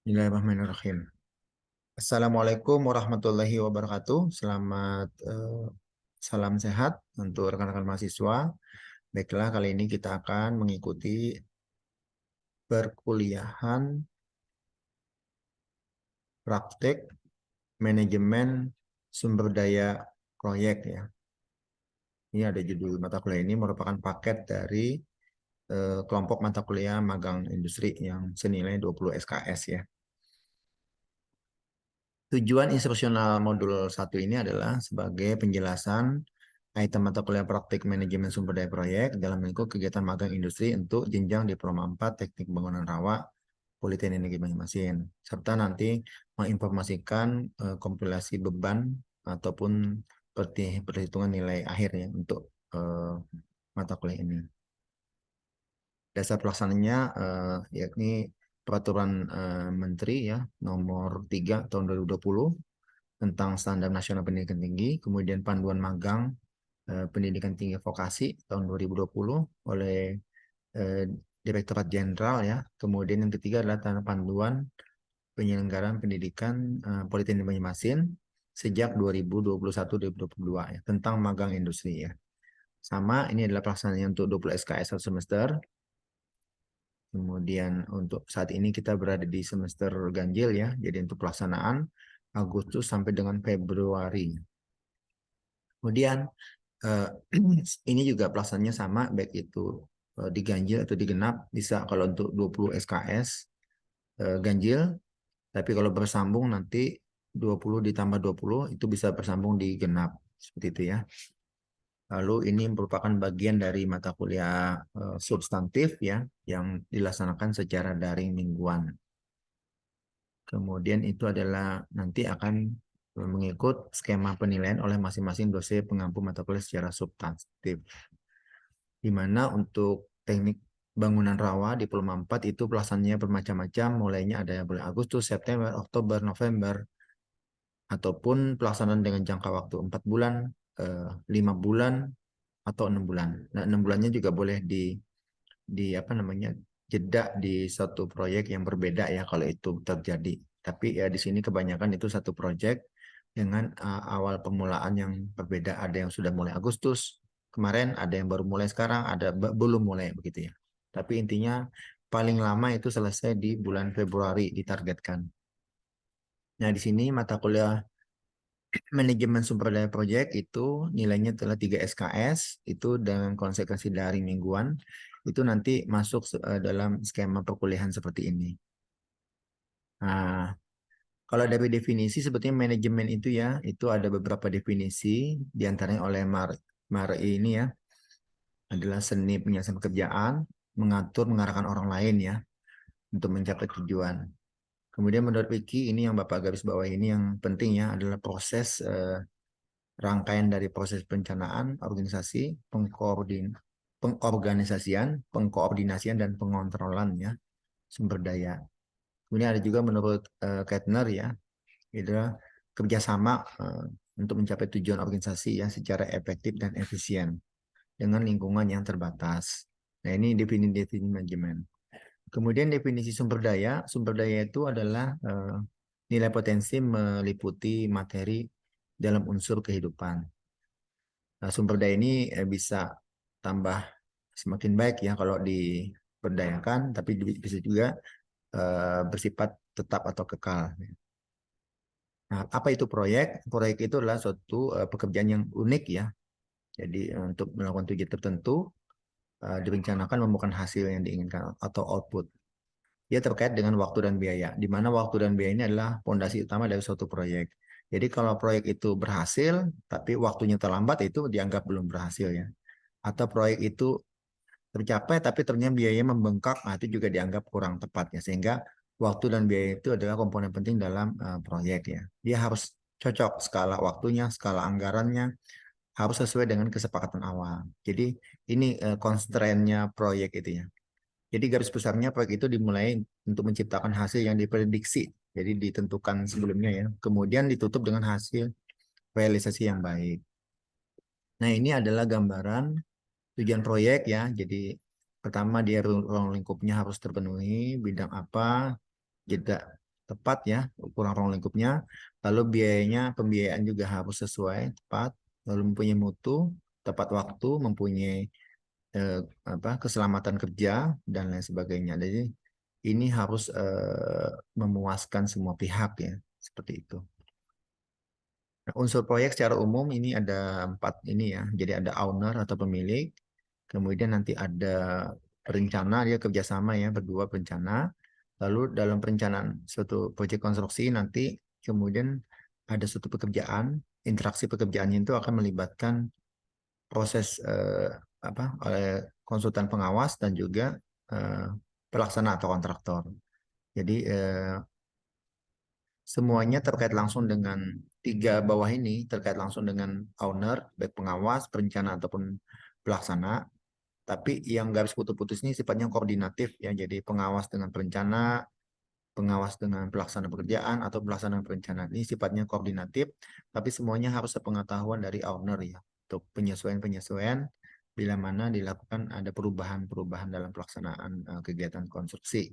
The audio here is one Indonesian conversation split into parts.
Bismillahirrahmanirrahim. Assalamualaikum warahmatullahi wabarakatuh. Selamat salam sehat untuk rekan-rekan mahasiswa. Baiklah, kali ini kita akan mengikuti perkuliahan praktek manajemen sumber daya proyek ya. Ini ada judul mata kuliah ini merupakan paket dari kelompok mata kuliah magang industri yang senilai 20 SKS ya. Tujuan instruksional modul 1 ini adalah sebagai penjelasan item mata kuliah praktik manajemen sumber daya proyek dalam lingkup kegiatan magang industri untuk jenjang Diploma 4 Teknik Bangunan Rawa Politeknik Negeri Banjarmasin, serta nanti menginformasikan kompilasi beban ataupun perhitungan nilai akhir ya untuk eh, mata kuliah ini. Dasar pelaksananya yakni Peraturan Menteri ya nomor 3 tahun 2020 tentang Standar Nasional Pendidikan Tinggi, kemudian Panduan Magang Pendidikan Tinggi Vokasi tahun 2020 oleh eh, Direktorat Jenderal ya. Kemudian yang ketiga adalah Panduan Penyelenggaraan Pendidikan Politeknik Banjarmasin sejak 2021-2022 ya, tentang magang industri ya. Sama, ini adalah pelaksanaannya untuk 20 SKS satu semester. Kemudian untuk saat ini kita berada di semester ganjil ya. Jadi untuk pelaksanaan Agustus sampai dengan Februari. Kemudian eh, ini juga pelaksanaannya sama, baik itu diganjil atau digenap. Bisa kalau untuk 20 SKS ganjil, tapi kalau bersambung nanti 20 ditambah 20 itu bisa bersambung di genap. Seperti itu ya. Lalu ini merupakan bagian dari mata kuliah substantif ya, yang dilaksanakan secara daring mingguan. Kemudian itu adalah nanti akan mengikut skema penilaian oleh masing-masing dosen pengampu mata kuliah secara substantif. Di mana untuk teknik bangunan rawa di Diploma 4 itu pelaksanaannya bermacam-macam, mulainya ada yang bulan Agustus, September, Oktober, November, ataupun pelaksanaan dengan jangka waktu 4 bulan, 5 bulan, atau 6 bulan. Nah, 6 bulannya juga boleh di apa namanya jeda di satu proyek yang berbeda ya kalau itu terjadi. Tapi ya di sini kebanyakan itu satu proyek dengan awal permulaan yang berbeda. Ada yang sudah mulai Agustus kemarin, ada yang baru mulai sekarang, ada belum mulai begitu ya. Tapi intinya paling lama itu selesai di bulan Februari ditargetkan. Nah, di sini mata kuliah manajemen sumber daya proyek itu nilainya telah 3 SKS, itu dengan konsekuensi dari mingguan, itu nanti masuk dalam skema perkuliahan seperti ini. Nah, kalau dari definisi sebetulnya manajemen itu ya, itu ada beberapa definisi, diantaranya oleh Mar ini ya, adalah seni penyelesaian pekerjaan, mengatur, mengarahkan orang lain ya, untuk mencapai tujuan. Kemudian menurut Vicky, ini yang Bapak garis bawah ini yang penting ya, adalah proses rangkaian dari proses perencanaan, organisasi, pengkoordinasian, dan pengontrolan ya, sumber daya. Kemudian ada juga menurut Kettner ya, itu adalah kerjasama untuk mencapai tujuan organisasi yang secara efektif dan efisien dengan lingkungan yang terbatas. Nah, ini definisi manajemen. Kemudian definisi sumber daya itu adalah nilai potensi meliputi materi dalam unsur kehidupan. Nah, sumber daya ini bisa tambah semakin baik ya kalau diberdayakan, tapi bisa juga bersifat tetap atau kekal. Nah, apa itu proyek? Proyek itu adalah suatu pekerjaan yang unik ya. Jadi untuk melakukan tujuan tertentu direncanakan membuahkan hasil yang diinginkan atau output. Dia terkait dengan waktu dan biaya, di mana waktu dan biaya ini adalah fondasi utama dari suatu proyek. Jadi kalau proyek itu berhasil, tapi waktunya terlambat, itu dianggap belum berhasil ya. Atau proyek itu tercapai, tapi ternyata biayanya membengkak, nah itu juga dianggap kurang tepat ya. Sehingga waktu dan biaya itu adalah komponen penting dalam proyek ya. Dia harus cocok skala waktunya, skala anggarannya, harus sesuai dengan kesepakatan awal. Jadi ini constraint-nya proyek itu ya. Jadi garis besarnya proyek itu dimulai untuk menciptakan hasil yang diprediksi. Jadi ditentukan sebelumnya ya. Kemudian ditutup dengan hasil realisasi yang baik. Nah, ini adalah gambaran tujuan proyek ya. Jadi pertama dia ruang lingkupnya harus terpenuhi, bidang apa, jeda tepat ya ukuran ruang lingkupnya, lalu biayanya pembiayaan juga harus sesuai tepat, lalu mempunyai mutu, tepat waktu, mempunyai eh, keselamatan kerja dan lain sebagainya. Jadi ini harus memuaskan semua pihak ya seperti itu. Nah, unsur proyek secara umum ini ada 4 ini ya. Jadi ada owner atau pemilik, kemudian nanti ada perencana, dia kerjasama ya berdua perencana. Lalu dalam perencanaan suatu proyek konstruksi nanti kemudian ada suatu pekerjaan, interaksi pekerjaannya itu akan melibatkan proses oleh konsultan pengawas dan juga eh, pelaksana atau kontraktor. Jadi semuanya terkait langsung dengan 3 bawah ini, terkait langsung dengan owner, baik pengawas, perencana ataupun pelaksana. Tapi yang garis putus-putus ini sifatnya koordinatif ya. Jadi pengawas dengan perencana, pengawas dengan pelaksana pekerjaan atau pelaksana perencanaan ini sifatnya koordinatif, tapi semuanya harus sepengetahuan dari owner ya untuk penyesuaian-penyesuaian bila mana dilakukan ada perubahan-perubahan dalam pelaksanaan kegiatan konstruksi,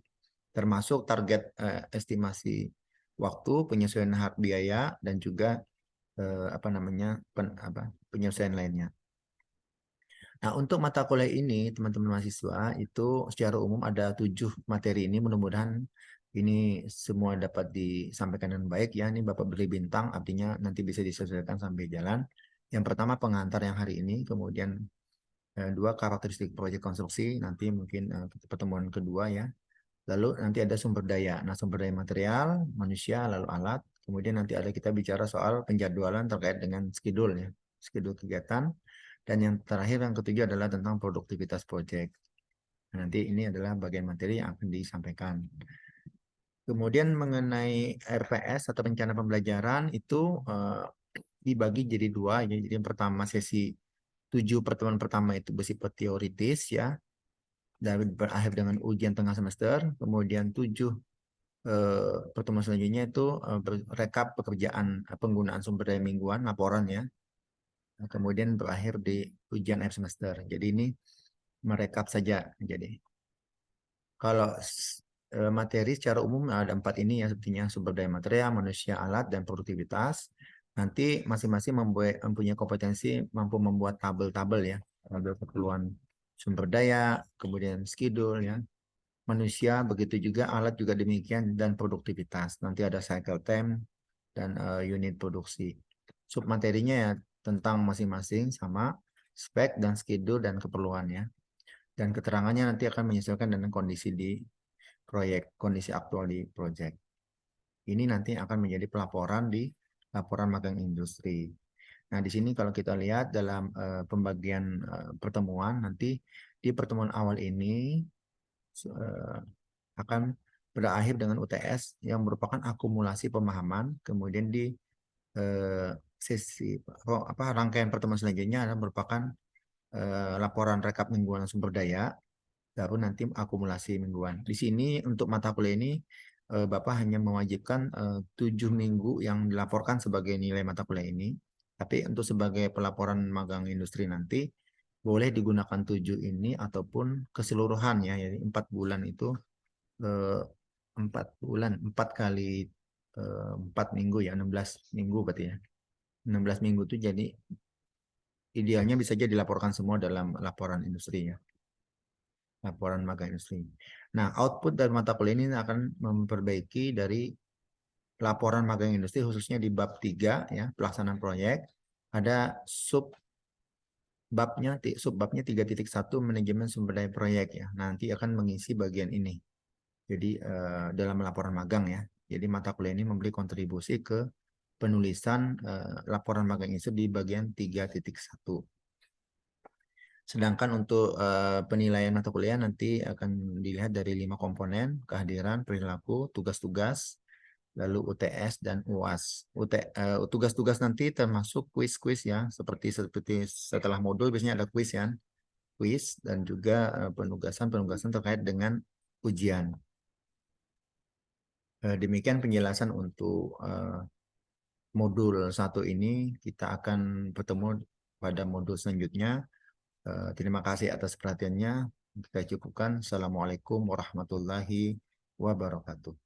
termasuk target estimasi waktu, penyesuaian hak biaya dan juga penyesuaian lainnya. Nah, untuk mata kuliah ini, teman-teman mahasiswa, itu secara umum ada 7 materi ini. Mudah-mudahan ini semua dapat disampaikan dengan baik ya. Ini Bapak beri bintang, artinya nanti bisa disesuaikan sampai jalan. Yang pertama pengantar yang hari ini, kemudian 2 karakteristik proyek konstruksi, nanti mungkin pertemuan kedua ya. Lalu nanti ada sumber daya. Nah, sumber daya material, manusia, lalu alat. Kemudian nanti ada kita bicara soal penjadwalan terkait dengan schedule ya, schedule kegiatan. Dan yang terakhir, yang ketiga adalah tentang produktivitas proyek. Nah, nanti ini adalah bagian materi yang akan disampaikan. Kemudian mengenai RPS atau rencana pembelajaran itu dibagi jadi 2 ya. Jadi yang pertama sesi 7 pertemuan pertama itu bersifat teoritis ya, dan berakhir dengan ujian tengah semester. Kemudian 7 pertemuan selanjutnya itu rekap pekerjaan penggunaan sumber daya mingguan, laporan ya. Kemudian berakhir di ujian akhir semester. Jadi ini merekap saja. Jadi kalau materi secara umum ada 4 ini ya, sepertinya sumber daya material, manusia, alat, dan produktivitas. Nanti masing-masing mempunyai kompetensi mampu membuat tabel-tabel ya, tabel keperluan sumber daya, kemudian schedule ya, manusia begitu juga, alat juga demikian, dan produktivitas. Nanti ada cycle time dan unit produksi. Submaterinya ya tentang masing-masing sama spek dan schedule dan keperluannya. Dan keterangannya nanti akan menyesuaikan dengan kondisi di proyek, kondisi aktual di proyek. Ini nanti akan menjadi pelaporan di laporan magang industri. Nah, di sini kalau kita lihat dalam pembagian pertemuan, nanti di pertemuan awal ini akan berakhir dengan UTS yang merupakan akumulasi pemahaman. Kemudian di sesi rangkaian pertemuan selanjutnya adalah merupakan laporan rekap mingguan sumber daya, baru nanti akumulasi mingguan. Di sini untuk mata kuliah ini Bapak hanya mewajibkan 7 minggu yang dilaporkan sebagai nilai mata kuliah ini. Tapi untuk sebagai pelaporan magang industri nanti boleh digunakan 7 ini ataupun keseluruhan ya. Jadi 4 bulan itu 4 bulan, 4 kali 4 minggu ya, 16 minggu berarti ya. 16 minggu itu jadi idealnya bisa saja dilaporkan semua dalam laporan industri ya. Laporan magang industri. Nah, output dari mata kuliah ini akan memperbaiki dari laporan magang industri khususnya di bab 3 ya, pelaksanaan proyek. Ada subbabnya 3.1 manajemen sumber daya proyek ya. Nanti akan mengisi bagian ini. Jadi dalam laporan magang ya. Jadi mata kuliah ini memberi kontribusi ke penulisan laporan magang itu di bagian 3.1. Sedangkan untuk penilaian mata kuliah nanti akan dilihat dari 5 komponen: kehadiran, perilaku, tugas-tugas, lalu UTS dan UAS. Tugas-tugas nanti termasuk kuis-kuis ya, seperti setelah modul biasanya ada kuis ya, kuis dan juga penugasan-penugasan terkait dengan ujian. Demikian penjelasan untuk modul 1 ini. Kita akan bertemu pada modul selanjutnya. Terima kasih atas perhatiannya. Kita cukupkan. Assalamualaikum warahmatullahi wabarakatuh.